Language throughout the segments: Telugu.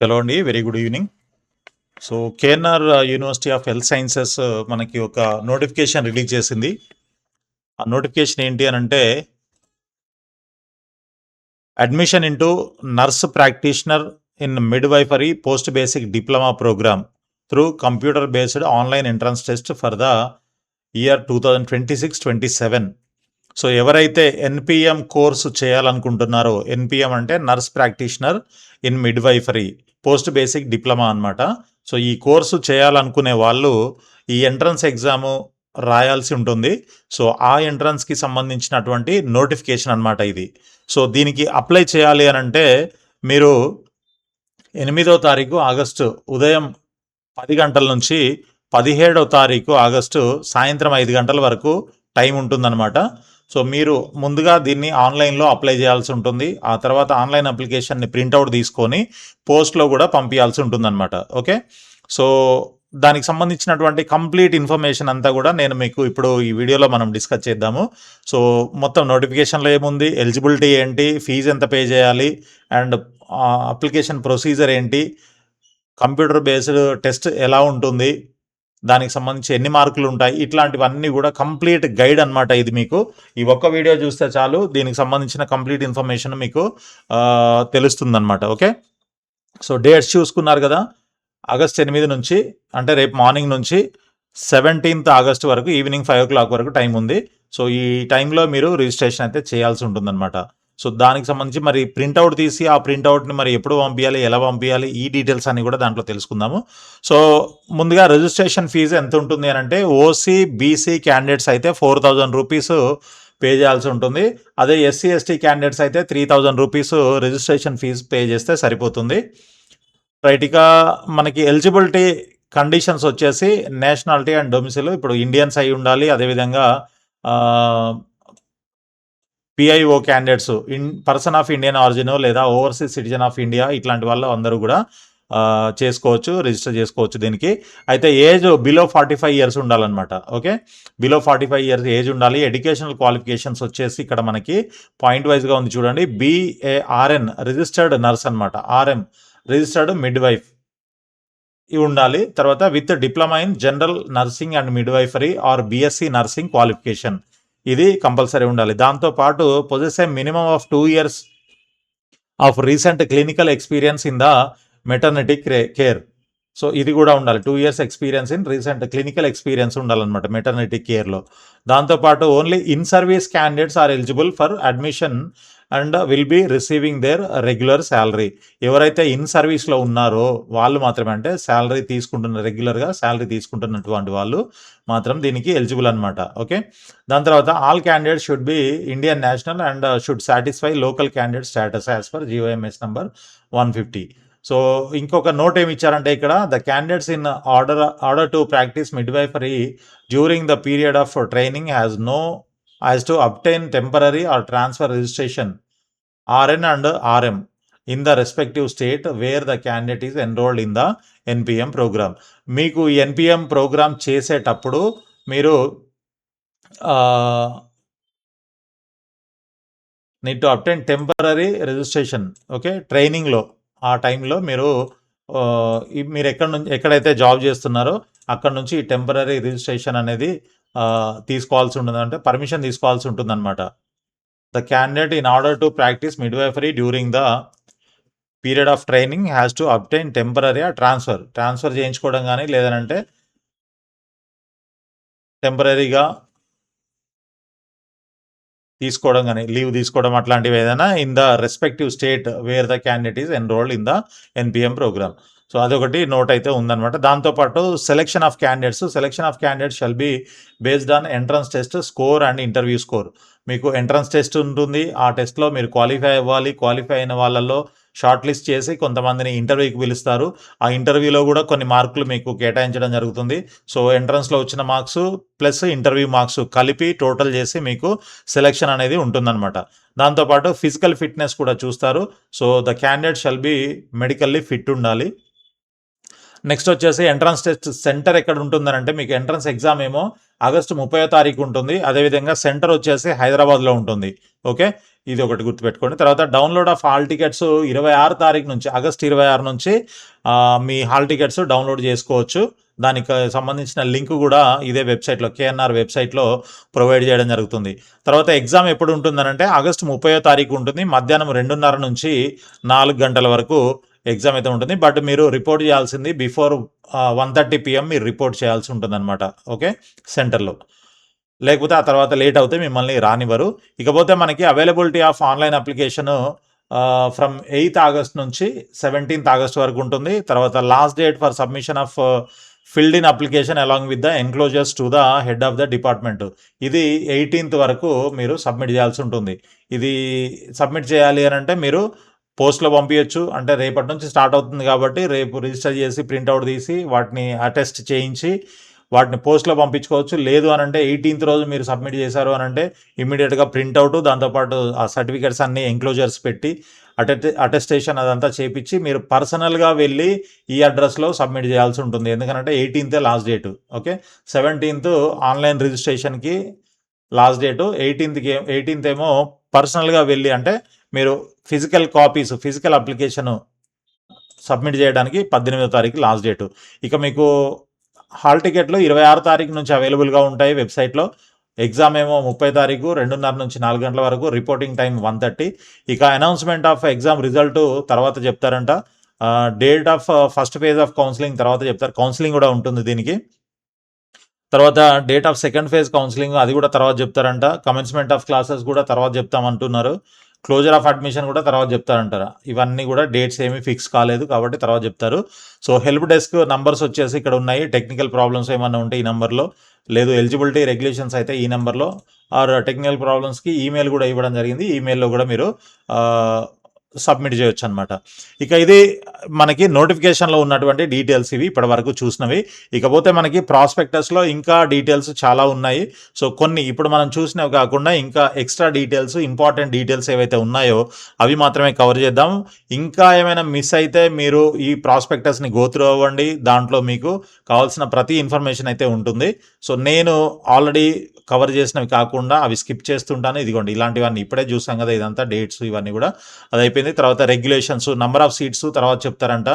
హలో అండి, very good evening. So KNR university of health sciences మనకి ఒక నోటిఫికేషన్ రిలీజ్ చేసింది. ఆ నోటిఫికేషన్ ఏంటి అని అంటే, admission into nurse practitioner in midwifery post basic diploma programme through computer based online entrance test for the year 2026-27. So ఎవరైతే ఎన్పిఎం కోర్సు చేయాలనుకుంటున్నారో, ఎన్పిఎం అంటే nurse practitioner in midwifery post basic diploma అనమాట. సో ఈ కోర్సు చేయాలనుకునే వాళ్ళు ఈ ఎంట్రన్స్ ఎగ్జాము రాయాల్సి ఉంటుంది. సో ఆ ఎంట్రన్స్కి సంబంధించినటువంటి నోటిఫికేషన్ అనమాట ఇది. సో దీనికి అప్లై చేయాలి అని అంటే మీరు 8వ తారీఖు ఆగస్టు ఉదయం 10 గంటల నుంచి 17వ తారీఖు ఆగస్టు సాయంత్రం 5 గంటల వరకు టైం ఉంటుందన్నమాట. సో మీరు ముందుగా దీన్ని ఆన్లైన్లో అప్లై చేయాల్సి ఉంటుంది. ఆ తర్వాత ఆన్లైన్ అప్లికేషన్ని ప్రింట్అవుట్ తీసుకొని పోస్ట్లో కూడా పంపించాల్సి ఉంటుందన్నమాట. ఓకే, సో దానికి సంబంధించినటువంటి కంప్లీట్ ఇన్ఫర్మేషన్ అంతా కూడా నేను మీకు ఇప్పుడు ఈ వీడియోలో మనం డిస్కస్ చేద్దాము. సో మొత్తం నోటిఫికేషన్లో ఏముంది, ఎలిజిబిలిటీ ఏంటి, ఫీజు ఎంత పే చేయాలి, అండ్ అప్లికేషన్ ప్రొసీజర్ ఏంటి, కంప్యూటర్ బేస్డ్ టెస్ట్ ఎలా ఉంటుంది, దానికి సంబంధించి ఎన్ని మార్కులు ఉంటాయి, ఇట్లాంటివన్నీ కూడా కంప్లీట్ గైడ్ అనమాట. ఇది మీకు ఈ ఒక్క వీడియో చూస్తే చాలు, దీనికి సంబంధించిన కంప్లీట్ ఇన్ఫర్మేషన్ మీకు తెలుస్తుందన్నమాట. ఓకే, సో డేట్స్ చూసుకున్నారు కదా, ఆగస్ట్ 8 నుంచి అంటే రేపు మార్నింగ్ నుంచి 17th ఆగస్ట్ వరకు ఈవినింగ్ 5 o'clock వరకు టైం ఉంది. సో ఈ టైంలో మీరు రిజిస్ట్రేషన్ అయితే చేయాల్సి ఉంటుందన్నమాట. సో దానికి సంబంధించి మరి ప్రింట్అవుట్ తీసి ఆ ప్రింట్అవుట్ని మరి ఎప్పుడు పంపించాలి, ఎలా పంపించాలి, ఈ డీటెయిల్స్ అన్ని కూడా దాంట్లో తెలుసుకుందాము. సో ముందుగా రిజిస్ట్రేషన్ ఫీజు ఎంత ఉంటుంది అని అంటే, ఓసీ బీసీ క్యాండిడేట్స్ అయితే 4,000 రూపీస్ పే చేయాల్సి ఉంటుంది. అదే ఎస్సీ ఎస్టీ క్యాండిడేట్స్ అయితే 3,000 రూపీస్ రిజిస్ట్రేషన్ ఫీజు పే చేస్తే సరిపోతుంది. రైట్, ఇక మనకి ఎలిజిబిలిటీ కండిషన్స్ వచ్చేసి నేషనాలిటీ అండ్ డొమిసిల్, ఇప్పుడు ఇండియన్స్ అయి ఉండాలి. అదేవిధంగా PIO candidates person of Indian origin లేదా ఓవర్సీస్ సిటిజన్ ఆఫ్ ఇండియా, ఇట్లాంటి వాళ్ళు అందరూ కూడా చేసుకోవచ్చు, రిజిస్టర్ చేసుకోవచ్చు దీనికి. అయితే ఏజ్ బిలో 45 years ఉండాలన్నమాట. ఓకే, బిలో 45 years ఏజ్ ఉండాలి. ఎడ్యుకేషనల్ క్వాలిఫికేషన్స్ వచ్చేసి ఇక్కడ మనకి పాయింట్ వైజ్గా ఉంది చూడండి. BARN రిజిస్టర్డ్ నర్స్ అనమాట, RM రిజిస్టర్డ్ మిడ్వైఫ్ ఇవి ఉండాలి. తర్వాత with diploma in general nursing and midwifery or BSc nursing qualification, ఇది కంపల్సరీ ఉండాలి. దాంతోపాటు possess a minimum of 2 years of recent clinical experience in the maternity care. So ఇది కూడా ఉండాలి, 2 years experience in recent clinical experience ఉండాలన్నమాట మెటర్నిటీ కేర్లో. దాంతోపాటు only in service candidates are eligible for admission and will be receiving their regular salary. ఎవరైతే ఇన్ సర్వీస్లో ఉన్నారో వాళ్ళు మాత్రమే, అంటే శాలరీ తీసుకుంటున్న రెగ్యులర్గా శాలరీ తీసుకుంటున్నటువంటి వాళ్ళు మాత్రం దీనికి ఎలిజిబుల్ అనమాట. ఓకే, దాని తర్వాత all candidates should be Indian national and should satisfy local candidate status as per GOMS number 150. So ఇంకొక నోట్ ఏమి ఇచ్చారంటే ఇక్కడ, the candidates in order to practise midwifery during the period of training has to obtain temporary or transfer registration RN and RM in the respective state where the candidate is enrolled in the NPM program. మీకు ఈ NPM ప్రోగ్రామ్ చేసేటప్పుడు మీరు need to obtain temporary registration. Okay, ట్రైనింగ్లో ఆ టైంలో మీరు ఎక్కడైతే జాబ్ చేస్తున్నారో అక్కడ నుంచి టెంపరరీ రిజిస్ట్రేషన్ అనేది తీసుకోవాల్సి ఉంటుంది, అంటే పర్మిషన్ తీసుకోవాల్సి ఉంటుంది అనమాట. The candidate in order to practise midwifery during the period of training has to obtain temporary transfer చేయించుకోవడం కానీ, లేదంటే టెంపరరీగా తీసుకోవడం కానీ, లీవ్ తీసుకోవడం అట్లాంటివి ఏదైనా in the respective state where the candidate is enrolled in the NPM programme. So అదొకటి నోట్ అయితే ఉందన్నమాట. దాంతోపాటు selection of candidates shall be based on entrance test score and interview score. మీకు ఎంట్రన్స్ టెస్ట్ ఉంటుంది, ఆ టెస్ట్లో మీరు క్వాలిఫై అవ్వాలి. క్వాలిఫై అయిన వాళ్ళల్లో షార్ట్ లిస్ట్ చేసి కొంతమందిని ఇంటర్వ్యూకి పిలుస్తారు. ఆ ఇంటర్వ్యూలో కూడా కొన్ని మార్కులు మీకు కేటాయించడం జరుగుతుంది. సో ఎంట్రన్స్లో వచ్చిన మార్క్స్ ప్లస్ ఇంటర్వ్యూ మార్క్స్ కలిపి టోటల్ చేసి మీకు సెలెక్షన్ అనేది ఉంటుందన్నమాట. దాంతోపాటు ఫిజికల్ ఫిట్నెస్ కూడా చూస్తారు. So the candidate shall be medically fit ఉండాలి. నెక్స్ట్ వచ్చేసి ఎంట్రన్స్ టెస్ట్ సెంటర్ ఎక్కడ ఉంటుందనంటే మీకు ఎంట్రన్స్ ఎగ్జామ్ ఏమో ఆగస్టు 30వ తారీఖు ఉంటుంది. అదేవిధంగా సెంటర్ వచ్చేసి హైదరాబాద్లో ఉంటుంది. ఓకే, ఇది ఒకటి గుర్తుపెట్టుకోండి. తర్వాత డౌన్లోడ్ ఆఫ్ హాల్ టికెట్స్ 26 తారీఖు నుంచి ఆగస్ట్ 26 నుంచి మీ హాల్ టికెట్స్ డౌన్లోడ్ చేసుకోవచ్చు. దానికి సంబంధించిన లింక్ కూడా ఇదే వెబ్సైట్లో కేఎన్ఆర్ వెబ్సైట్లో ప్రొవైడ్ చేయడం జరుగుతుంది. తర్వాత ఎగ్జామ్ ఎప్పుడు ఉంటుందనంటే ఆగస్టు 30వ తారీఖు ఉంటుంది. మధ్యాహ్నం 2:30 నుంచి 4 గంటల వరకు ఎగ్జామ్ అయితే ఉంటుంది. బట్ మీరు రిపోర్ట్ చేయాల్సింది బిఫోర్ 1:30 PM మీరు రిపోర్ట్ చేయాల్సి ఉంటుంది అనమాట. ఓకే, సెంటర్లో. లేకపోతే ఆ తర్వాత లేట్ అవుతే మిమ్మల్ని రానివ్వరు. ఇకపోతే మనకి availability of online application from 8th August నుంచి 17th ఆగస్ట్ వరకు ఉంటుంది. తర్వాత last date for submission of filled in application along with the enclosures to the head of the department. ఇది 18th వరకు మీరు సబ్మిట్ చేయాల్సి ఉంటుంది. ఇది సబ్మిట్ చేయాలి అని అంటే మీరు పోస్ట్లో పంపించచ్చు. అంటే రేపటి నుంచి స్టార్ట్ అవుతుంది కాబట్టి రేపు రిజిస్టర్ చేసి ప్రింట్అవుట్ తీసి వాటిని అటెస్ట్ చేయించి వాటిని పోస్ట్లో పంపించుకోవచ్చు. లేదు అని అంటే 18th రోజు మీరు సబ్మిట్ చేశారు అని అంటే ఇమీడియట్గా ప్రింట్అవుట్, దాంతోపాటు ఆ సర్టిఫికేట్స్ అన్ని ఎంక్లోజర్స్ పెట్టి అటెస్టేషన్ అదంతా చేపించి మీరు పర్సనల్గా వెళ్ళి ఈ అడ్రస్లో సబ్మిట్ చేయాల్సి ఉంటుంది. ఎందుకంటే 18th last date. Okay, 17th online రిజిస్ట్రేషన్కి లాస్ట్ డేటు, 18th ఏమో పర్సనల్గా వెళ్ళి అంటే మీరు ఫిజికల్ అప్లికేషన్ సబ్మిట్ చేయడానికి 18వ తారీఖు లాస్ట్ డేటు. ఇక మీకు హాల్ టికెట్లు 26 తారీఖు నుంచి అవైలబుల్గా ఉంటాయి వెబ్సైట్లో. ఎగ్జామ్ ఏమో 30 తారీఖు 2:30 నుంచి 4 గంటల వరకు, రిపోర్టింగ్ టైం 1:30. ఇక అనౌన్స్మెంట్ ఆఫ్ ఎగ్జామ్ రిజల్ట్ తర్వాత చెప్తారంట. Date of first phase of counselling తర్వాత చెప్తారు. కౌన్సిలింగ్ కూడా ఉంటుంది దీనికి. తర్వాత date of second phase counselling అది కూడా తర్వాత చెప్తారంట. కమెన్స్మెంట్ ఆఫ్ క్లాసెస్ కూడా తర్వాత చెప్తామంటున్నారు. క్లోజర్ ఆఫ్ అడ్మిషన్ కూడా తర్వాత చెప్తారంటారా. ఇవన్నీ కూడా డేట్స్ ఏమీ ఫిక్స్ కాలేదు కాబట్టి తర్వాత చెప్తారు. సో హెల్ప్ డెస్క్ నంబర్స్ వచ్చేసి ఇక్కడ ఉన్నాయి. టెక్నికల్ ప్రాబ్లమ్స్ ఏమన్నా ఉంటే ఈ నెంబర్లో, లేదు ఎలిజిబిలిటీ రెగ్యులేషన్స్ అయితే ఈ నెంబర్లో, ఆర్ టెక్నికల్ ప్రాబ్లమ్స్కి ఈమెయిల్ కూడా ఇవ్వడం జరిగింది. ఈమెయిల్లో కూడా మీరు సబ్మిట్ చేయొచ్చు అనమాట. ఇక ఇది మనకి నోటిఫికేషన్లో ఉన్నటువంటి డీటెయిల్స్ ఇవి ఇప్పటి వరకు చూసినవి. ఇకపోతే మనకి ప్రాస్పెక్టస్లో ఇంకా డీటెయిల్స్ చాలా ఉన్నాయి. సో కొన్ని ఇప్పుడు మనం చూసినవి కాకుండా ఇంకా ఎక్స్ట్రా డీటెయిల్స్, ఇంపార్టెంట్ డీటెయిల్స్ ఏవైతే ఉన్నాయో అవి మాత్రమే కవర్ చేద్దాం. ఇంకా ఏమైనా మిస్ అయితే మీరు ఈ ప్రాస్పెక్టస్ని గోత్రూ అవ్వండి. దాంట్లో మీకు కావాల్సిన ప్రతి ఇన్ఫర్మేషన్ అయితే ఉంటుంది. సో నేను ఆల్రెడీ కవర్ చేసినవి కాకుండా అవి స్కిప్ చేస్తుంటాను. ఇదిగోండి ఇలాంటివన్నీ ఇప్పుడే చూసాం కదా, ఇదంతా డేట్స్ ఇవన్నీ కూడా అది అయిపోయింది. తర్వాత రెగ్యులేషన్స్, నంబర్ ఆఫ్ సీట్స్ తర్వాత చెప్తారంట.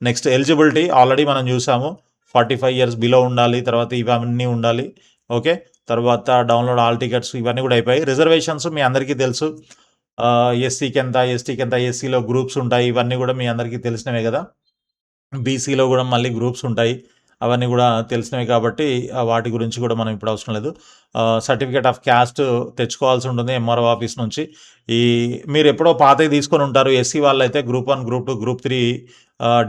నెక్స్ట్ ఎలిజిబిలిటీ ఆల్రెడీ మనం చూసాము, 45 years బిలో ఉండాలి. తర్వాత ఇవన్నీ ఉండాలి. ఓకే, తర్వాత డౌన్లోడ్ ఆల్ టికెట్స్ ఇవన్నీ కూడా అయిపోయాయి. రిజర్వేషన్స్ మీ అందరికీ తెలుసు. ఎస్సీకి ఎంత, ఎస్టీకి ఎంత, ఎస్సీలో గ్రూప్స్ ఉంటాయి. ఇవన్నీ కూడా మీ అందరికీ తెలిసినవే కదా. బీసీలో కూడా మళ్ళీ గ్రూప్స్ ఉంటాయి. అవన్నీ కూడా తెలిసినవి కాబట్టి వాటి గురించి కూడా మనం ఇప్పుడు అవసరం లేదు. సర్టిఫికేట్ ఆఫ్ క్యాస్ట్ తెచ్చుకోవాల్సి ఉంటుంది ఎంఆర్ఓ ఆఫీస్ నుంచి. మీరు ఎప్పుడో పాతవి తీసుకొని ఉంటారు. ఎస్సీ వాళ్ళు అయితే గ్రూప్ 1, గ్రూప్ 2, గ్రూప్ 3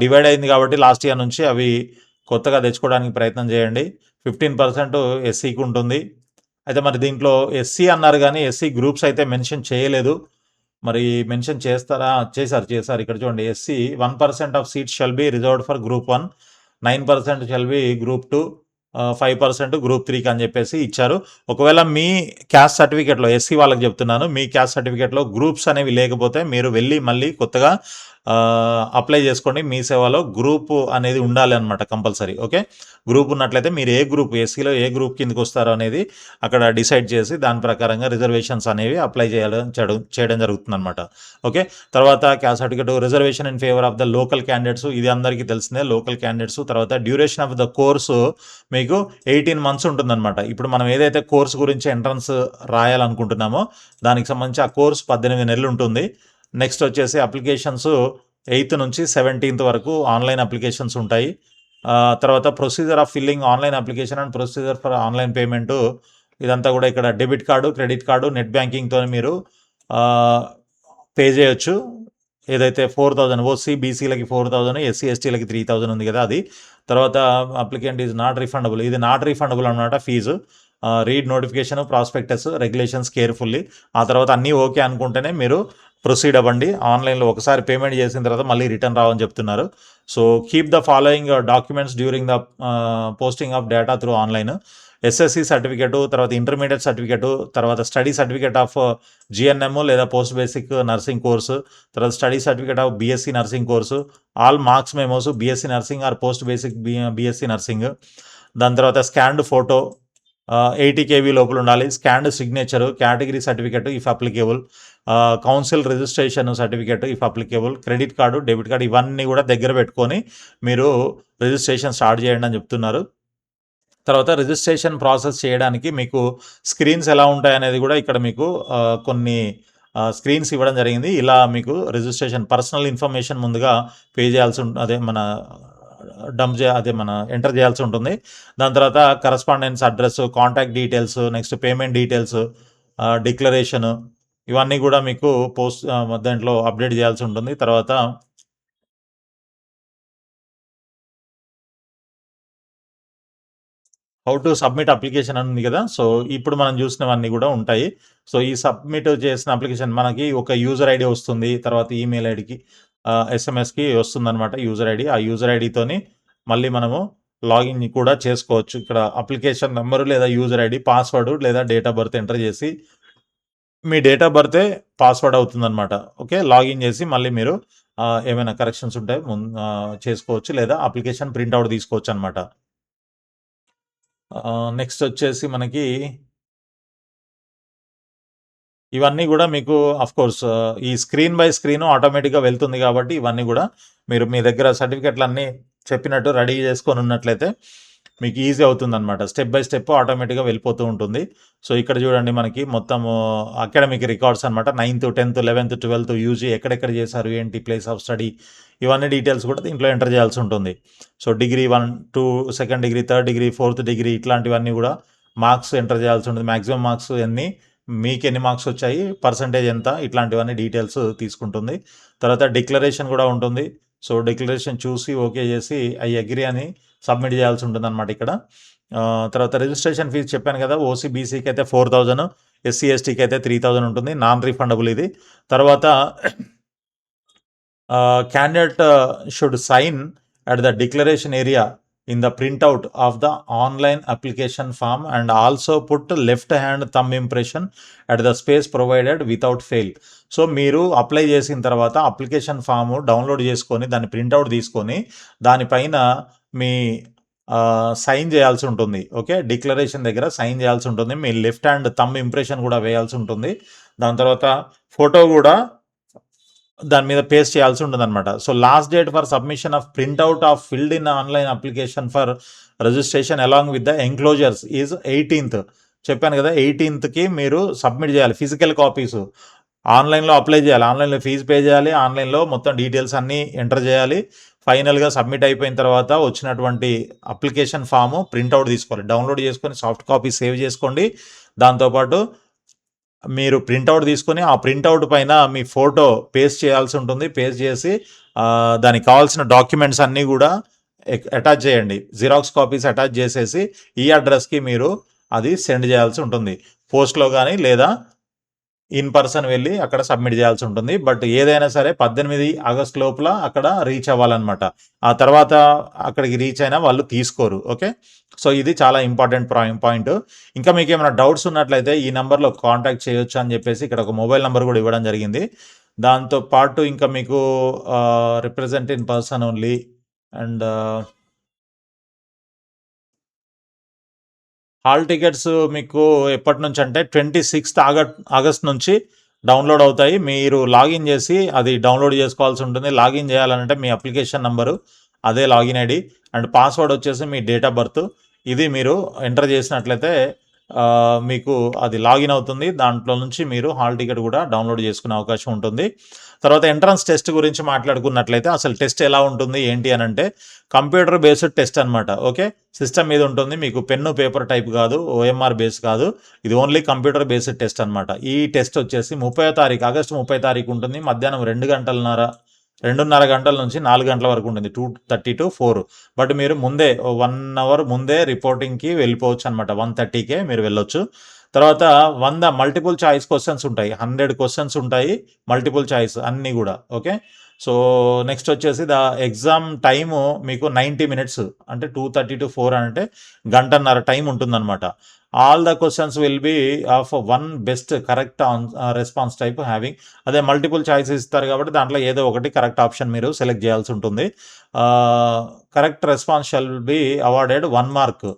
డివైడ్ అయింది కాబట్టి లాస్ట్ ఇయర్ నుంచి అవి కొత్తగా తెచ్చుకోవడానికి ప్రయత్నం చేయండి. 15% ఎస్సీకి ఉంటుంది. అయితే మరి దీంట్లో ఎస్సీ అన్నారు కానీ ఎస్సీ గ్రూప్స్ అయితే మెన్షన్ చేయలేదు. మరి మెన్షన్ చేస్తారా? చేశారు. ఇక్కడ చూడండి, SC 1% of seats shall be reserved for group 1, 9% shall be group 2, 5% group 3కి అని చెప్పేసి ఇచ్చారు. ఒకవేళ మీ క్యాస్ట్ సర్టిఫికేట్లో, ఎస్సీ వాళ్ళకి చెప్తున్నాను, మీ క్యాస్ట్ సర్టిఫికేట్లో గ్రూప్స్ అనేవి లేకపోతే మీరు వెళ్ళి మళ్ళీ కొత్తగా అప్లై చేసుకోండి. మీ సేవలో గ్రూప్ అనేది ఉండాలి అనమాట కంపల్సరీ. ఓకే, గ్రూప్ ఉన్నట్లయితే మీరు ఏ గ్రూప్, ఎస్సీలో ఏ గ్రూప్ కిందకి వస్తారో అనేది అక్కడ డిసైడ్ చేసి దాని ప్రకారంగా రిజర్వేషన్స్ అనేవి అప్లై చేయడం జరుగుతుంది అనమాట. ఓకే, తర్వాత caste certificate, reservation in favour of the local candidates, ఇది అందరికీ తెలిసిందే లోకల్ క్యాండిడేట్స్. తర్వాత డ్యూరేషన్ ఆఫ్ ద కోర్సు మీకు 18 months ఉంటుందన్నమాట. ఇప్పుడు మనం ఏదైతే కోర్సు గురించి ఎంట్రన్స్ రాయాలనుకుంటున్నామో దానికి సంబంధించి ఆ కోర్సు 18 నెలలు ఉంటుంది. నెక్స్ట్ వచ్చేసి అప్లికేషన్స్ 8th నుంచి 17th వరకు ఆన్లైన్ అప్లికేషన్స్ ఉంటాయి. తర్వాత procedure of filling online application and procedure for online payment, ఇదంతా కూడా ఇక్కడ debit card, credit card, net బ్యాంకింగ్తో మీరు పే చేయొచ్చు. ఏదైతే 4,000 ఓసీ బీసీలకి 4,000, ఎస్సీ ఎస్టీలకి 3,000 ఉంది కదా అది. తర్వాత అప్లికెంట్ ఈజ్ నాట్ రిఫండబుల్, ఇది నాట్ రిఫండబుల్ అనమాట fee. Read notification, prospectus, regulations carefully. ఆ తర్వాత అన్నీ ఓకే అనుకుంటేనే మీరు ప్రొసీడ్ అవ్వండి. ఆన్లైన్లో ఒకసారి పేమెంట్ చేసిన తర్వాత మళ్ళీ రిటర్న్ రావని చెప్తున్నారు. So keep the following documents during the posting of data through online. SSC certificate, తర్వాత ఇంటర్మీడియట్ సర్టిఫికేటు, తర్వాత స్టడీ సర్టిఫికేట్ ఆఫ్ జీఎన్ఎం లేదా పోస్ట్ బేసిక్ నర్సింగ్ కోర్సు, తర్వాత study certificate of BSc nursing course, all marks memos BSc nursing or post basic BSc nursing. దాని తర్వాత స్కాన్డ్ ఫోటో 80 KB లోపల ఉండాలి. Scanned signature, category certificate if applicable, council registration certificate if applicable, credit card, debit card ఇవన్నీ కూడా దగ్గర పెట్టుకొని మీరు రిజిస్ట్రేషన్ స్టార్ట్ చేయండి అని చెప్తున్నారు. తర్వాత రిజిస్ట్రేషన్ ప్రాసెస్ చేయడానికి మీకు స్క్రీన్స్ ఎలా ఉంటాయనేది కూడా ఇక్కడ మీకు కొన్ని స్క్రీన్స్ ఇవ్వడం జరిగింది. ఇలా మీకు రిజిస్ట్రేషన్ పర్సనల్ ఇన్ఫర్మేషన్ ముందుగా పే చేయాల్సి అదే మన మన ఎంటర్ చేయాల్సి ఉంటుంది. దాని తర్వాత correspondence address, contact details, next payment details, declaration ఇవన్నీ కూడా మీకు దాంట్లో అప్డేట్ చేయాల్సి ఉంటుంది. తర్వాత హౌ టు సబ్మిట్ అప్లికేషన్ అని ఉంది కదా. సో ఇప్పుడు మనం చూసినవన్నీ కూడా ఉంటాయి. సో ఈ సబ్మిట్ చేసిన అప్లికేషన్ మనకి ఒక యూజర్ ఐడి వస్తుంది. తర్వాత ఈమెయిల్ ఐడికి ఎస్ఎంఎస్కి వస్తుందన్నమాట యూజర్ ఐడి. ఆ యూజర్ ఐడితోని మళ్ళీ మనము లాగిన్ కూడా చేసుకోవచ్చు. ఇక్కడ అప్లికేషన్ నెంబరు లేదా యూజర్ ఐడి, పాస్వర్డ్ లేదా డేట్ ఆఫ్ బర్త్ ఎంటర్ చేసి మీ డేట్ ఆఫ్ బర్తే పాస్వర్డ్ అవుతుందన్నమాట. ఓకే, లాగిన్ చేసి మళ్ళీ మీరు ఏమైనా కరెక్షన్స్ ఉంటే చేసుకోవచ్చు, లేదా అప్లికేషన్ ప్రింట్అవుట్ తీసుకోవచ్చు అనమాట. నెక్స్ట్ వచ్చేసి మనకి ఇవన్నీ కూడా మీకు కోర్స్ ఈ స్క్రీన్ బై స్క్రీన్ ఆటోమేటిక్గా వెళ్తుంది కాబట్టి ఇవన్నీ కూడా మీరు మీ దగ్గర సర్టిఫికెట్లు అన్నీ చెప్పినట్టు రెడీ చేసుకొని ఉన్నట్లయితే మీకు ఈజీ అవుతుందన్నమాట. స్టెప్ బై స్టెప్ ఆటోమేటిక్గా వెళ్ళిపోతూ ఉంటుంది. సో ఇక్కడ చూడండి మనకి మొత్తము అకాడమిక్ రికార్డ్స్ అనమాట. 9th, 10th, 11th, 12th UG ఎక్కడెక్కడ చేశారు, ఏంటి ప్లేస్ ఆఫ్ స్టడీ, ఇవన్నీ డీటెయిల్స్ కూడా దీంట్లో ఎంటర్ చేయాల్సి ఉంటుంది. So degree 1, 2, second degree, third degree, fourth degree ఇట్లాంటివన్నీ కూడా మార్క్స్ ఎంటర్ చేయాల్సి ఉంటుంది. మ్యాక్సిమం మార్క్స్ ఎన్ని, మీకు ఎన్ని మార్క్స్ వచ్చాయి, పర్సంటేజ్ ఎంత, ఇట్లాంటివన్నీ డీటెయిల్స్ తీసుకుంటుంది. తర్వాత డిక్లరేషన్ కూడా ఉంటుంది. సో డిక్లరేషన్ చూసి ఓకే చేసి ఐ అగ్రీ అని సబ్మిట్ చేయాల్సి ఉంటుంది అనమాట ఇక్కడ. తర్వాత రిజిస్ట్రేషన్ ఫీజు చెప్పాను కదా, ఓసీ బీసీకి అయితే 4,000, ఎస్సీ ఎస్టీకి అయితే 3,000 ఉంటుంది. నాన్ రీఫండబుల్ ఇది. తర్వాత candidate should sign at the declaration area in the printout of the online application form and also put left hand thumb impression at the space provided without fail. So మీరు అప్లై చేసిన తర్వాత అప్లికేషన్ ఫామ్ డౌన్లోడ్ చేసుకొని దాన్ని ప్రింట్అవుట్ తీసుకొని దానిపైన మీ సైన్ చేయాల్సి ఉంటుంది. ఓకే, డిక్లరేషన్ దగ్గర సైన్ చేయాల్సి ఉంటుంది. మీ లెఫ్ట్ హ్యాండ్ థంబ్ ఇంప్రెషన్ కూడా వేయాల్సి ఉంటుంది. దాని తర్వాత ఫోటో కూడా దాని మీద పేస్ట్ చేయాల్సి ఉంటుంది అనమాట. So last date for submission of printout of filled in online application for registration along with the enclosures is 18th. చెప్పాను కదా, 18th మీరు సబ్మిట్ చేయాలి. ఫిజికల్ కాపీస్ ఆన్లైన్లో అప్లై చేయాలి, ఆన్లైన్లో ఫీజు పే చేయాలి, ఆన్లైన్లో మొత్తం డీటెయిల్స్ అన్నీ ఎంటర్ చేయాలి. ఫైనల్గా సబ్మిట్ అయిపోయిన తర్వాత వచ్చినటువంటి అప్లికేషన్ ఫాము ప్రింట్అవుట్ తీసుకోవాలి, డౌన్లోడ్ చేసుకొని సాఫ్ట్ కాపీ సేవ్ చేసుకోండి. దాంతోపాటు మీరు ప్రింట్అవుట్ తీసుకొని ఆ ప్రింట్అవుట్ పైన మీ ఫోటో పేస్ట్ చేయాల్సి ఉంటుంది. పేస్ట్ చేసి దానికి కావాల్సిన డాక్యుమెంట్స్ అన్నీ కూడా అటాచ్ చేయండి. జిరాక్స్ కాపీస్ అటాచ్ చేసేసి ఈ అడ్రస్కి మీరు అది సెండ్ చేయాల్సి ఉంటుంది. పోస్ట్లో కానీ లేదా ఇన్ పర్సన్ వెళ్ళి అక్కడ సబ్మిట్ చేయాల్సి ఉంటుంది. బట్ ఏదైనా సరే 18 ఆగస్ట్ లోపల అక్కడ రీచ్ అవ్వాలన్నమాట. ఆ తర్వాత అక్కడికి రీచ్ అయినా వాళ్ళు తీసుకోరు. ఓకే, సో ఇది చాలా ఇంపార్టెంట్ పాయింట్. ఇంకా మీకు ఏమైనా డౌట్స్ ఉన్నట్లయితే ఈ నెంబర్లో కాంటాక్ట్ చేయొచ్చు అని చెప్పేసి ఇక్కడ ఒక మొబైల్ నెంబర్ కూడా ఇవ్వడం జరిగింది. దాంతో పాటు ఇంకా మీకు represent in person only and hall tickets మీకు ఎప్పటి నుంచి అంటే 26th ఆగస్ట్ నుంచి డౌన్లోడ్ అవుతాయి. మీరు లాగిన్ చేసి అది డౌన్లోడ్ చేసుకోవాల్సి ఉంటుంది. లాగిన్ చేయాలంటే మీ అప్లికేషన్ నెంబరు, అదే లాగిన్ ఐడి అండ్ పాస్వర్డ్ వచ్చేసి మీ డేట్ ఆఫ్ బర్త్, ఇది మీరు ఎంటర్ చేసినట్లయితే మీకు అది లాగిన్ అవుతుంది. దాంట్లో నుంచి మీరు హాల్ టికెట్ కూడా డౌన్లోడ్ చేసుకునే అవకాశం ఉంటుంది. తర్వాత ఎంట్రన్స్ టెస్ట్ గురించి మాట్లాడుకున్నట్లయితే అసలు టెస్ట్ ఎలా ఉంటుంది ఏంటి అని అంటే కంప్యూటర్ బేస్డ్ టెస్ట్ అనమాట. ఓకే, సిస్టమ్ మీద ఉంటుంది, మీకు పెన్ను పేపర్ టైప్ కాదు, ఓఎంఆర్ బేస్ కాదు, ఇది ఓన్లీ కంప్యూటర్ బేస్డ్ టెస్ట్ అనమాట. ఈ టెస్ట్ వచ్చేసి 30వ తారీఖు ఆగస్టు 30 తారీఖు ఉంటుంది. మధ్యాహ్నం 2:30 గంటల నుంచి 4 గంటల వరకు ఉంటుంది, 2:30 to 4. బట్ మీరు ముందే 1 hour ముందే రిపోర్టింగ్కి వెళ్ళిపోవచ్చు అనమాట. 1:30కే మీరు వెళ్ళొచ్చు. తర్వాత 100 మల్టిపుల్ చాయిస్ క్వశ్చన్స్ ఉంటాయి, 100 క్వశ్చన్స్ ఉంటాయి, మల్టిపుల్ చాయిస్ అన్నీ కూడా. ఓకే, సో నెక్స్ట్ వచ్చేసి ఎగ్జామ్ టైము మీకు 90 మినిట్స్, అంటే 2:30 to 4 అంటే గంటన్నర టైం ఉంటుందన్నమాట. All the questions will be of one best correct response type having. అదే మల్టిపుల్ చాయిస్ ఇస్తారు కాబట్టి దాంట్లో ఏదో ఒకటి కరెక్ట్ ఆప్షన్ మీరు సెలెక్ట్ చేయాల్సి ఉంటుంది. Correct response shall be awarded 1 mark.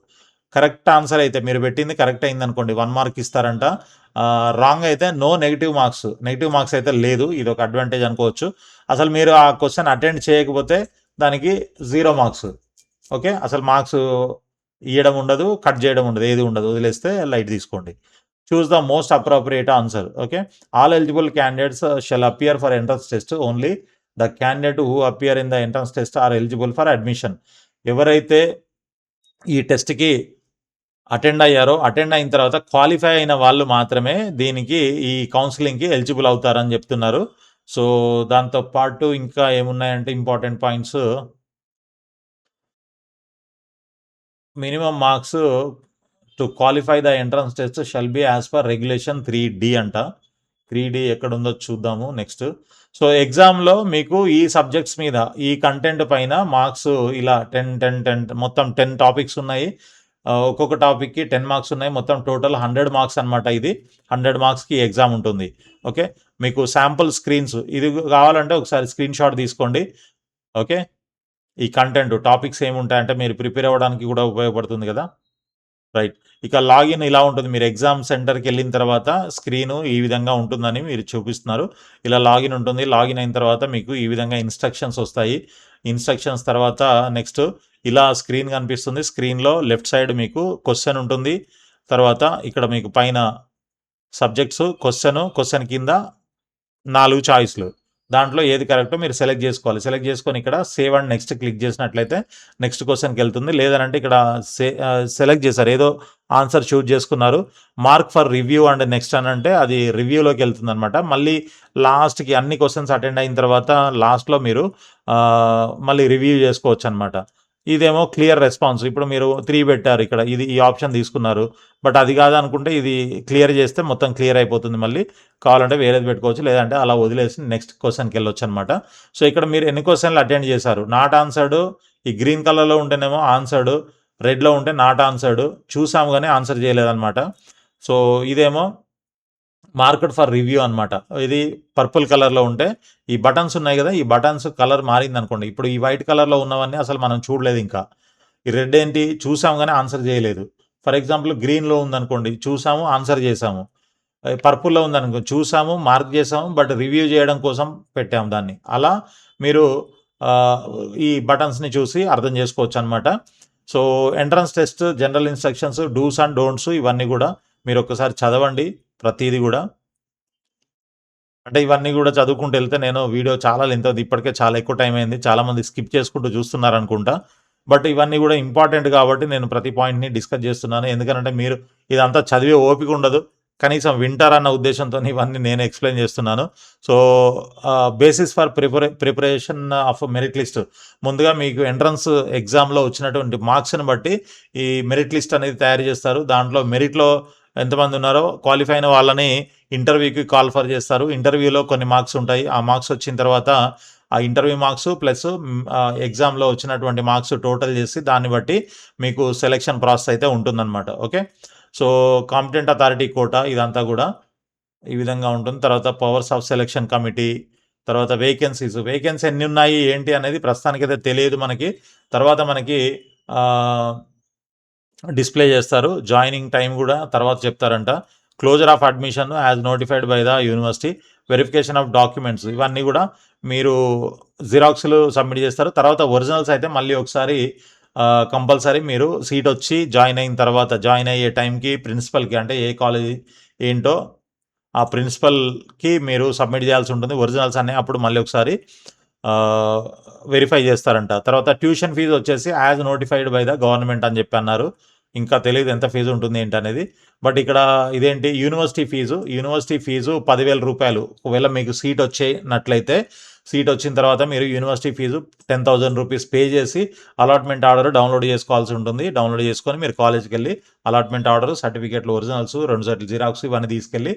Correct answer అయితే మీరు పెట్టింది కరెక్ట్ అయిందనుకోండి 1 మార్క్ ఇస్తారంట. రాంగ్ అయితే no negative marks. Negative marks అయితే లేదు. ఇది ఒక అడ్వాంటేజ్ అనుకోవచ్చు. అసలు మీరు ఆ క్వశ్చన్ అటెండ్ చేయకపోతే దానికి 0 మార్క్స్. ఓకే, అసలు మార్క్స్ ఇవ్వడం ఉండదు, కట్ చేయడం ఉండదు, ఏది ఉండదు, వదిలేస్తే లైట్ తీసుకోండి. Choose the most appropriate answer. Okay, all eligible candidates shall appear for entrance test. Only the candidate who appear in the entrance test are eligible for admission. ఎవరైతే ఈ టెస్ట్కి అటెండ్ అయ్యారో, అటెండ్ అయిన తర్వాత క్వాలిఫై అయిన వాళ్ళు మాత్రమే దీనికి ఈ కౌన్సిలింగ్కి ఎలిజిబుల్ అవుతారని చెప్తున్నారు. సో దాంతో పాటు ఇంకా ఏమున్నాయంటే important points, minimum marks to qualify the entrance test shall be as per regulation 3D అంట. 3D ఎక్కడుందో చూద్దాము నెక్స్ట్. సో ఎగ్జామ్లో మీకు ఈ సబ్జెక్ట్స్ మీద, ఈ కంటెంట్ పైన మార్క్స్ ఇలా 10 మొత్తం 10 టాపిక్స్ ఉన్నాయి. ఒక్కొక్క టాపిక్కి 10 మార్క్స్ ఉన్నాయి. మొత్తం టోటల్ 100 మార్క్స్ అనమాట. ఇది 100 మార్క్స్కి ఎగ్జామ్ ఉంటుంది. ఓకే, మీకు శాంపుల్ స్క్రీన్స్ ఇది కావాలంటే ఒకసారి స్క్రీన్ షాట్ తీసుకోండి. ఓకే, ఈ కంటెంట్ టాపిక్స్ ఏముంటాయంటే మీరు ప్రిపేర్ అవ్వడానికి కూడా ఉపయోగపడుతుంది కదా. రైట్, ఇక లాగిన్ ఇలా ఉంటుంది. మీరు ఎగ్జామ్ సెంటర్కి వెళ్ళిన తర్వాత స్క్రీను ఈ విధంగా ఉంటుందని మీరు చూపిస్తున్నారు. ఇలా లాగిన్ ఉంటుంది. లాగిన్ అయిన తర్వాత మీకు ఈ విధంగా ఇన్స్ట్రక్షన్స్ వస్తాయి. ఇన్స్ట్రక్షన్స్ తర్వాత నెక్స్ట్ ఇలా స్క్రీన్ కనిపిస్తుంది. స్క్రీన్లో లెఫ్ట్ సైడ్ మీకు క్వశ్చన్ ఉంటుంది. తర్వాత ఇక్కడ మీకు పైన సబ్జెక్ట్స్, క్వశ్చన్ కింద 4 చాయిస్లు. దాంట్లో ఏది కరెక్టో మీరు సెలెక్ట్ చేసుకోవాలి. సెలెక్ట్ చేసుకొని ఇక్కడ సేవ్ అండ్ నెక్స్ట్ క్లిక్ చేసినట్లయితే నెక్స్ట్ క్వశ్చన్కి వెళ్తుంది. లేదంటే ఇక్కడ సెలెక్ట్ చేశారు, ఏదో ఆన్సర్ చూజ్ చేసుకున్నారు, mark for review and next అని అంటే అది రివ్యూలోకి వెళ్తుంది అనమాట. మళ్ళీ లాస్ట్కి అన్ని క్వశ్చన్స్ అటెండ్ అయిన తర్వాత లాస్ట్లో మీరు మళ్ళీ రివ్యూ చేసుకోవచ్చు అనమాట. ఇదేమో క్లియర్ రెస్పాన్స్. ఇప్పుడు మీరు 3 పెట్టారు, ఇక్కడ ఇది ఈ ఆప్షన్ తీసుకున్నారు, బట్ అది కాదనుకుంటే ఇది క్లియర్ చేస్తే మొత్తం క్లియర్ అయిపోతుంది. మళ్ళీ కావాలంటే వేరేది పెట్టుకోవచ్చు, లేదంటే అలా వదిలేసి నెక్స్ట్ క్వశ్చన్కి వెళ్ళొచ్చు అనమాట. సో ఇక్కడ మీరు ఎన్ని క్వశ్చన్లు అటెండ్ చేశారు, నాట్ ఆన్సర్డ్, ఈ గ్రీన్ కలర్లో ఉంటేనేమో ఆన్సర్డ్, రెడ్లో ఉంటే నాట్ ఆన్సర్డ్, చూసాము కానీ ఆన్సర్ చేయలేదన్నమాట. సో ఇదేమో మార్కెట్ ఫర్ రివ్యూ అనమాట. ఇది పర్పుల్ కలర్లో ఉంటే, ఈ బటన్స్ ఉన్నాయి కదా, ఈ బటన్స్ కలర్ మారింది అనుకోండి. ఇప్పుడు ఈ వైట్ కలర్లో ఉన్నవన్నీ అసలు మనం చూడలేదు. ఇంకా ఈ రెడ్ ఏంటి, చూసాము కానీ ఆన్సర్ చేయలేదు. ఫర్ ఎగ్జాంపుల్ గ్రీన్లో ఉందనుకోండి, చూసాము ఆన్సర్ చేసాము. పర్పుల్లో ఉందనుకో, చూసాము మార్క్ చేసాము, బట్ రివ్యూ చేయడం కోసం పెట్టాము దాన్ని. అలా మీరు ఈ బటన్స్ని చూసి అర్థం చేసుకోవచ్చు అనమాట. So entrance test, general instructions, dos and don'ts ఇవన్నీ కూడా మీరు ఒక్కసారి చదవండి. ప్రతిదీ కూడా, అంటే ఇవన్నీ కూడా చదువుకుంటూ వెళ్తే నేను వీడియో చాలా లెంత్ అవుతుంది. ఇప్పటికే చాలా ఎక్కువ టైం అయింది. చాలామంది స్కిప్ చేసుకుంటూ చూస్తున్నారు అనుకుంటా. బట్ ఇవన్నీ కూడా ఇంపార్టెంట్ కాబట్టి నేను ప్రతి పాయింట్ని డిస్కస్ చేస్తున్నాను. ఎందుకంటే మీరు ఇదంతా చదివే ఓపిక ఉండదు, కనీసం వింటారన్న ఉద్దేశంతో ఇవన్నీ నేను ఎక్స్ప్లెయిన్ చేస్తున్నాను. So basis for preparation of merit list, ముందుగా మీకు ఎంట్రన్స్ ఎగ్జామ్లో వచ్చినటువంటి మార్క్స్ని బట్టి ఈ మెరిట్ లిస్ట్ అనేది తయారు చేస్తారు. దాంట్లో మెరిట్లో ఎంతమంది ఉన్నారో క్వాలిఫై అయిన వాళ్ళని ఇంటర్వ్యూకి కాల్ఫర్ చేస్తారు. ఇంటర్వ్యూలో కొన్ని మార్క్స్ ఉంటాయి. ఆ మార్క్స్ వచ్చిన తర్వాత ఆ ఇంటర్వ్యూ మార్క్స్ ప్లస్ ఎగ్జామ్లో వచ్చినటువంటి మార్క్స్ టోటల్ చేసి దాన్ని బట్టి మీకు సెలెక్షన్ ప్రాసెస్ అయితే ఉంటుందన్నమాట. Okay, so competent authority quota ఇదంతా కూడా ఈ విధంగా ఉంటుంది. తర్వాత పవర్స్ ఆఫ్ సెలెక్షన్ కమిటీ, తర్వాత వేకెన్సీ ఎన్ని ఉన్నాయి ఏంటి అనేది ప్రస్తుతానికైతే తెలియదు మనకి. తర్వాత మనకి డిస్ప్లే చేస్తారు. జాయినింగ్ టైం కూడా తర్వాత చెప్తారంట. Closure of admission as notified by the university, verification of documents ఇవన్నీ కూడా మీరు జిరాక్స్లు సబ్మిట్ చేస్తారు. తర్వాత ఒరిజినల్స్ అయితే మళ్ళీ ఒకసారి కంపల్సరీ మీరు సీట్ వచ్చి జాయిన్ అయిన తర్వాత, జాయిన్ అయ్యే టైంకి ప్రిన్సిపల్కి, అంటే ఏ కాలేజీ ఏంటో ఆ ప్రిన్సిపల్కి మీరు సబ్మిట్ చేయాల్సి ఉంటుంది ఒరిజినల్స్ అన్నీ. అప్పుడు మళ్ళీ ఒకసారి వెరిఫై చేస్తారంట. తర్వాత ట్యూషన్ ఫీజు వచ్చేసి as notified by the government అని చెప్పి అన్నారు. ఇంకా తెలియదు ఎంత ఫీజు ఉంటుంది ఏంటి అనేది. బట్ ఇక్కడ ఇదేంటి, యూనివర్సిటీ ఫీజు 10,000 రూపాయలు. ఒకవేళ మీకు సీట్ వచ్చేనట్లయితే సీట్ వచ్చిన తర్వాత మీరు యూనివర్సిటీ ఫీజు 10,000 రూపీస్ పే చేసి అలాట్మెంట్ ఆర్డర్ డౌన్లోడ్ చేసుకోవాల్సి ఉంటుంది. డౌన్లోడ్ చేసుకొని మీరు కాలేజ్కి వెళ్ళి అలాట్మెంట్ ఆర్డర్, సర్టిఫికేట్లు ఒరిజినల్స్, 2 సెట్లు జిరాక్స్ ఇవన్నీ తీసుకెళ్ళి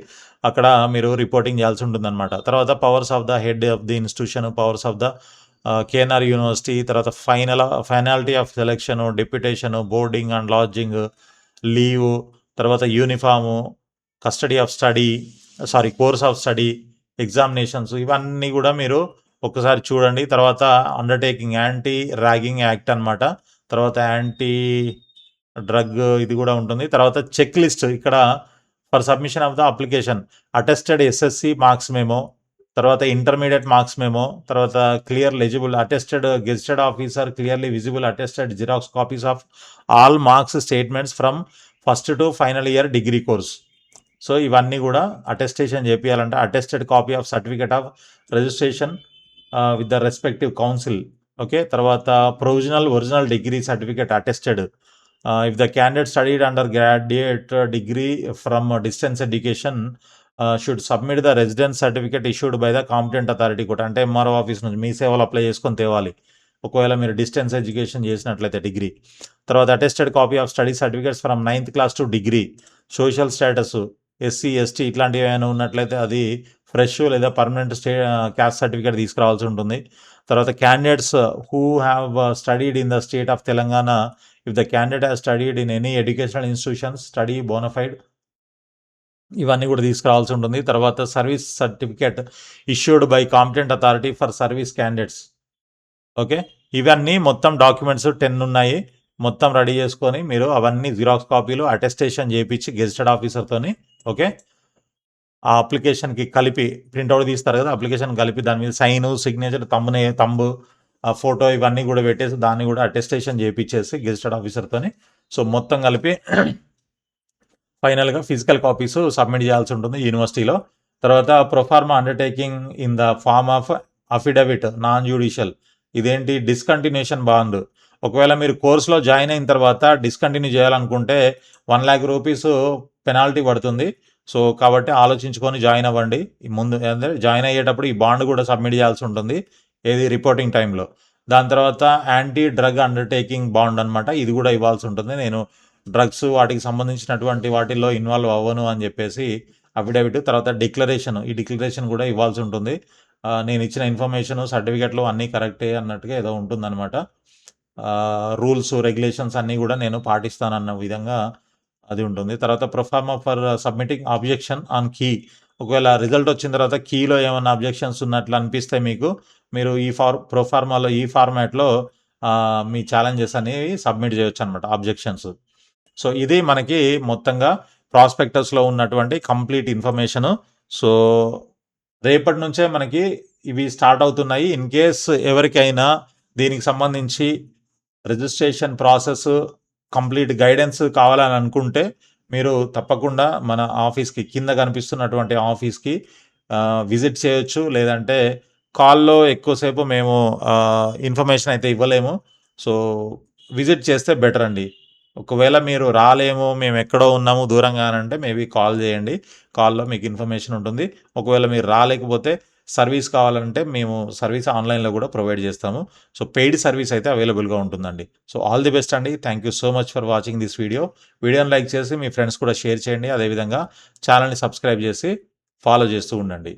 అక్కడ మీరు రిపోర్టింగ్ చేయాల్సి ఉంటుందన్నమాట. తర్వాత powers of the head of the institution, powers of the KNR university, తర్వాత finality of selection, deputation, boarding and lodging, leave, తర్వాత uniform, custody of study, course of study, examinations ఇవన్నీ కూడా మీరు ఒకసారి చూడండి. తర్వాత అండర్టేకింగ్ యాంటీ ర్యాగింగ్ యాక్ట్ అనమాట. తర్వాత యాంటీ డ్రగ్ ఇది కూడా ఉంటుంది. తర్వాత చెక్ లిస్ట్ ఇక్కడ for submission of the application attested SSC marks memo, తర్వాత ఇంటర్మీడియట్ మార్క్స్ మెమో, తర్వాత clear legible attested gazetted officer clearly visible attested xerox copies of all marks statements from first to final year degree course. So ఇవన్నీ కూడా అటెస్టేషన్ చేపియాలంటే attested copy of certificate of registration with the respective council. Okay, తర్వాత provisional original degree certificate attested. If the candidate studied under graduate degree from distance education should submit the residence certificate issued by the competent authority కూడా, అంటే ఎంఆర్ఓ ఆఫీస్ నుంచి మీ సేవలు అప్లై చేసుకొని తేవాలి ఒకవేళ మీరు డిస్టెన్స్ ఎడ్యుకేషన్ చేసినట్లయితే డిగ్రీ. తర్వాత attested copy of study certificates from 9th class to degree, social status SC ST ఇట్లాంటివి ఏమైనా ఉన్నట్లయితే అది ఫ్రెష్ లేదా పర్మనెంట్ క్యాస్ట్ సర్టిఫికేట్ తీసుకురావాల్సి ఉంటుంది. తర్వాత candidates who have studied in the state of Telangana, if the candidate have studied in any educational institutions study bonafide, ఇవన్నీ కూడా తీసుకురావాల్సి ఉంటుంది. తర్వాత service certificate issued by competent authority for service candidates. Okay, ఇవన్నీ మొత్తం డాక్యుమెంట్స్ 10 ఉన్నాయి. మొత్తం రెడీ చేసుకొని మీరు అవన్నీ జిరాక్స్ కాపీలు అటెస్టేషన్ చేయించి గెజిటెడ్ ఆఫీసర్తోని, ఓకే, ఆ అప్లికేషన్కి కలిపి ప్రింట్అవుట్ తీస్తారు కదా, అప్లికేషన్ కలిపి దాని మీద సైను, సిగ్నేచర్, తంబు, ఫోటో ఇవన్నీ కూడా పెట్టేసి దాన్ని కూడా అటెస్టేషన్ చేయించేసి గెజిటెడ్ ఆఫీసర్తోని. సో మొత్తం కలిపి ఫైనల్గా ఫిజికల్ కాపీస్ సబ్మిట్ చేయాల్సి ఉంటుంది యూనివర్సిటీలో. తర్వాత proforma undertaking in the form of affidavit non judicial. ఇదేంటి, డిస్కంటిన్యూషన్ బాండ్. ఒకవేళ మీరు కోర్సులో జాయిన్ అయిన తర్వాత డిస్కంటిన్యూ చేయాలనుకుంటే 1 lakh రూపీస్ పెనాల్టీ పడుతుంది. సో కాబట్టి ఆలోచించుకొని జాయిన్ అవ్వండి. ముందు అంటే జాయిన్ అయ్యేటప్పుడు ఈ బాండ్ కూడా సబ్మిట్ చేయాల్సి ఉంటుంది, ఏది రిపోర్టింగ్ టైంలో. దాని తర్వాత యాంటీ డ్రగ్ అండర్టేకింగ్ బాండ్ అనమాట, ఇది కూడా ఇవ్వాల్సి ఉంటుంది. నేను డ్రగ్స్ వాటికి సంబంధించినటువంటి వాటిల్లో ఇన్వాల్వ్ అవ్వను అని చెప్పేసి అఫిడవిట్. తర్వాత డిక్లరేషన్, ఈ డిక్లరేషన్ కూడా ఇవ్వాల్సి ఉంటుంది. నేను ఇచ్చిన ఇన్ఫర్మేషన్ సర్టిఫికెట్లు అన్నీ కరెక్టే అన్నట్టుగా ఏదో ఉంటుందన్నమాట. రూల్స్ రెగ్యులేషన్స్ అన్నీ కూడా నేను పాటిస్తానన్న విధంగా అది ఉంటుంది. తర్వాత proforma for submitting objection on key. ఒకవేళ రిజల్ట్ వచ్చిన తర్వాత కీలో ఏమైనా అబ్జెక్షన్స్ ఉన్నట్లు అనిపిస్తే మీరు ఈ ప్రొఫార్మాలో ఈ ఫార్మాట్లో మీ ఛాలెంజెస్ అనేవి సబ్మిట్ చేయొచ్చు అనమాట, అబ్జెక్షన్స్. సో ఇది మనకి మొత్తంగా ప్రాస్పెక్టస్లో ఉన్నటువంటి కంప్లీట్ ఇన్ఫర్మేషను. సో రేపటి నుంచే మనకి ఇవి స్టార్ట్ అవుతున్నాయి. ఇన్ కేస్ ఎవరికైనా దీనికి సంబంధించి రిజిస్ట్రేషన్ ప్రాసెస్ కంప్లీట్ గైడెన్స్ కావాలని అనుకుంటే మీరు తప్పకుండా మన ఆఫీస్కి, కింద కనిపిస్తున్నటువంటి ఆఫీస్కి విజిట్ చేయొచ్చు. లేదంటే కాల్లో ఎక్కువసేపు మేము ఇన్ఫర్మేషన్ అయితే ఇవ్వలేము. సో విజిట్ చేస్తే బెటర్ అండి. ఒకవేళ మీరు రాలేము, మేము ఎక్కడో ఉన్నాము దూరంగా అంటే మేబీ కాల్ చేయండి. కాల్లో మీకు ఇన్ఫర్మేషన్ ఉంటుంది. ఒకవేళ మీరు రాలేకపోతే సర్వీస్ కావాలంటే మేము సర్వీస్ ఆన్లైన్లో కూడా ప్రొవైడ్ చేస్తాము. సో పెయిడ్ సర్వీస్ అయితే అవైలబుల్గా ఉంటుందండి. సో ఆల్ ది బెస్ట్ అండి. Thank you so much for watching this video. వీడియోని లైక్ చేసి మీ ఫ్రెండ్స్ కూడా షేర్ చేయండి. అదేవిధంగా ఛానల్ని సబ్స్క్రైబ్ చేసి ఫాలో చేస్తూ ఉండండి.